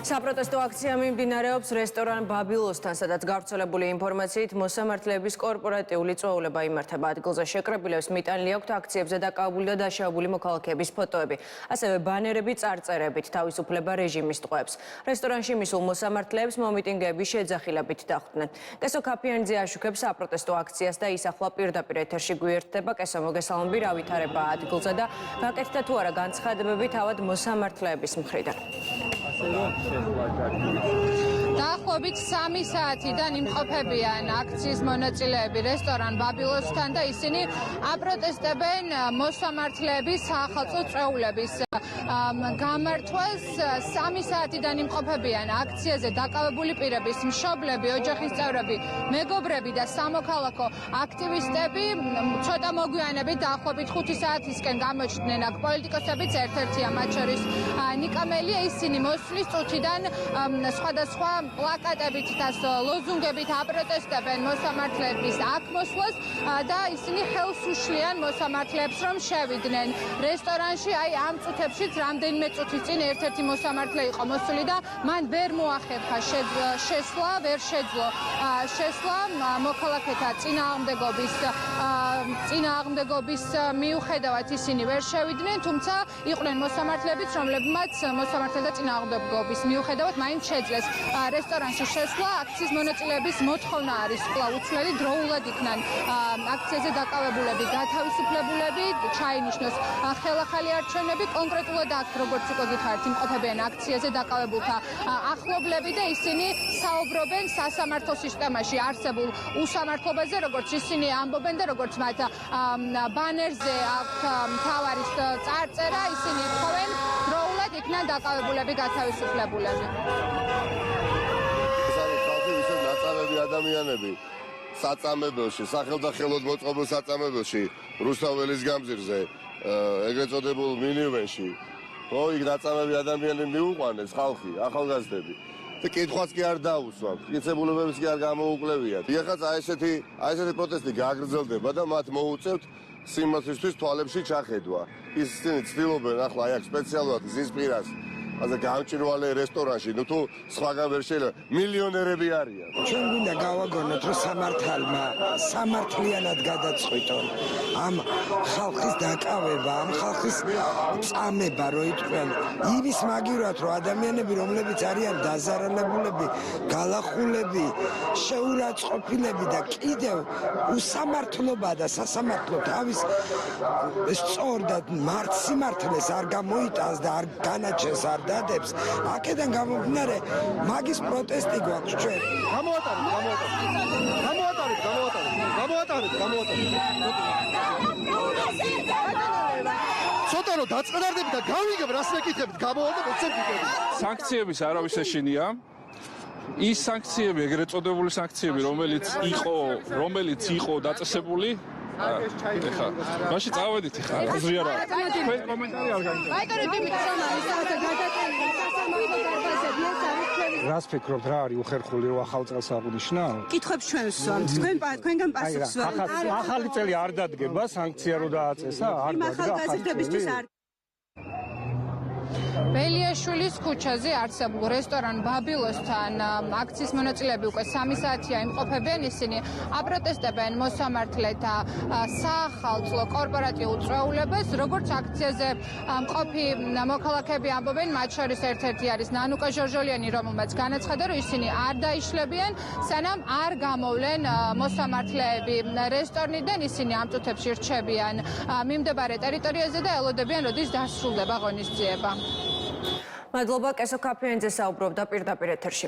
საპროტესტო აქცია მიმდინარეობს რესტორან ბაბილოსთან, სადაც გავრცელებული ინფორმაციით მოსამართლეების კორპორატიული წვეულება იმართება. ადგილზე შეკრებილებს მიტანილი აქვთ აქციებზე დაკავებული და დაშავებული მოქალაქეების ფოტოები, ასევე ბანერები წარწერებით თავისუფლება რეჟიმის ტყვეებს. რესტორანში მისულ მოსამართლეებს მომიტინგეების შეძახილებით დახვდნენ. კესო ქაფიანიძე აშუქებს საპროტესტო აქციას და ის ახლა პირდაპირ ეთერში გვიერთდება. კესო, მოგესალმები, რა ვითარებაა ადგილზე და გაკეთდა თუ არა განცხადებები თავად მოსამართლეების მხრიდან? დაახლოებით 3 საათიდან იმყოფებიან აქციის მონაწილეები რესტორან ბაბილოსთან და ისინი აპროტესტებენ მოსამართლეების სახალხო წვეულების გამართვას. 3 საათიდან იმყოფებიან აქციაზე დაკავებული პირების მშობლები, ოჯახის წევრები, მეგობრები და სამოქალაქო აქტივისტები. ცოტა მოგვიანებით დაახლოებით 5 საათისკენ გამოჩნდნენ აქ პოლიტიკოსებიც, ერთ-ერთია მათ შორის ნიკა მელია. ისინი მოსვლის წუთიდან სხვადასხვა პლაკატებით და ლოზუნგებით აპროტესტებენ მოსამართლეების აქ მოსვლას და ისინი ხელს უშლიან მოსამართლეებს, რომ შევიდნენ რესტორანში. აი ამ წუთებშიც რამდენიმე წუთის წინ ერთ-ერთი მოსამართლე იყო მოსული და მან ვერ მოახერხა შესვლა, ვერ შეძლო შესვლა მოქალაქეთა წინააღმდეგობის მიუხედავად ისინი ვერ შევიდნენ, თუმცა იყვნენ მოსამართლეებიც, რომლებმაც მოსამართლეთა წინააღმდეგობის მიუხედავად მაინც შეძლეს რესტორანში შესვლა. აქციის მონაწილეების მოთხოვნა არის კვლავ უცვლელი, დროულად იქნან აქციაზე დაკავებულები გათავისუფლებულები, ჩაინიშნოს ხელახალი არჩევნები. კონკრეტულად აქ, როგორც უკვე გითხარით, იმყოფებიან აქციაზე დაკავებულთა ახლობლები და ისინი საუბრობენ სასამართლო სისტემაში არსებულ უსამართლობაზე, როგორც ისინი ამბობენ და როგორც მათ ბანერზე აქვთ მთავარი წარწერა, ისინი თხოვენ დროულად იქნან დაკავებულები გათავისუფლებულები. ადამიანები საწამებელში, სახელმწიფო მოწყობილ საწამებელში, რუსთაველის გამზირზე, ეგრეთ წოდებულ მინივენში, ხო, იქ დაწამები ადამიანები მიუყვანეს ხალხი, ახალგაზრდები. და კითხვაც კი არ დაუსვამთ, მტკიცებულებებს კი არ გამოუკლევიათ. ეხლა აი ესეთი პროტესტი გაგრძელდება და მათ მოუწევთ სიმართლისთვის თვალებში ჩახედვა. ისინი ცდილობენ ახლა აი აქ სპეციალურად გზის პირას ასე გამჭირვალე რესტორანში, ნუ თუ სხვაგან ვერ შეიძლება, მილიონერები არიან. ჩვენ გვინდა გავაგონოთ, რომ სამართლიანად გადაწყვიტონ ამ ხალხის დაკავება, ამ ხალხის წამება, რო იტყვიან იმის მაგივრად, რომ ადამიანები, რომლებიც არიან დაზარალებულები, გალახულები, შეურაცხყოფილები და კიდევ უსამართლობა და სასამართლო თავის სწორ და სიმართლეს არ გამოიტანს და არ განაჩენს, არ დადებს. აქედან გამომდინარე, მაგის პროტესტი გვაქვს ჩვენ. ცოტა რომ დაწყდარდებით და გავიგებ რას მეკითხებით, გამოვადა მოცემფიქრები. სანქციების არავის ეშინია. ის სანქციები, ეგრეთ წოდებული სანქციები, რომელიც იყო დაწესებული, ეხლა მაშინ წავედით ეხლა აზრი არა. თქვენ კომენტარი არ რას ფიქრობთ, რა არის უხერხული, რომ ახალ წელს აღნიშნავ? კითხებს ჩვენ ვსვამთ, თქვენგან პასუხს ვსვამთ. ახალი წელი არ დადგება, სანქცია რო დააწესა, არ დადგება ახალგაზრდებისთვის არ ბელიაშვილის ქუჩაზე არსებულ რესტორან ბაბილოსთან აქციის მონაწილეები უკვე 3 საათია იმყოფებიან. ისინი აპროტესტებენ მოსამართლეთა საახალწლო კორპორატიულ წვეულებას. როგორც აქციაზე მყოფი მოქალაქეები ამბობენ, მათ შორის ერთ-ერთი არის ნანუკა ჟორჟოლიანი, რომელმაც განაცხადა, რომ ისინი არ დაიშლებიან, სანამ არ გამოვლენ მოსამართლეები რესტორნიდან. ისინი ამ წუთებში რჩებიან მიმდებარე ტერიტორიაზე და ელოდებიან, როდის დასრულდება ღონისძიება. მადლობა, კესო ქაფიანიძე საუბრობდა პირდაპირ ეთერში.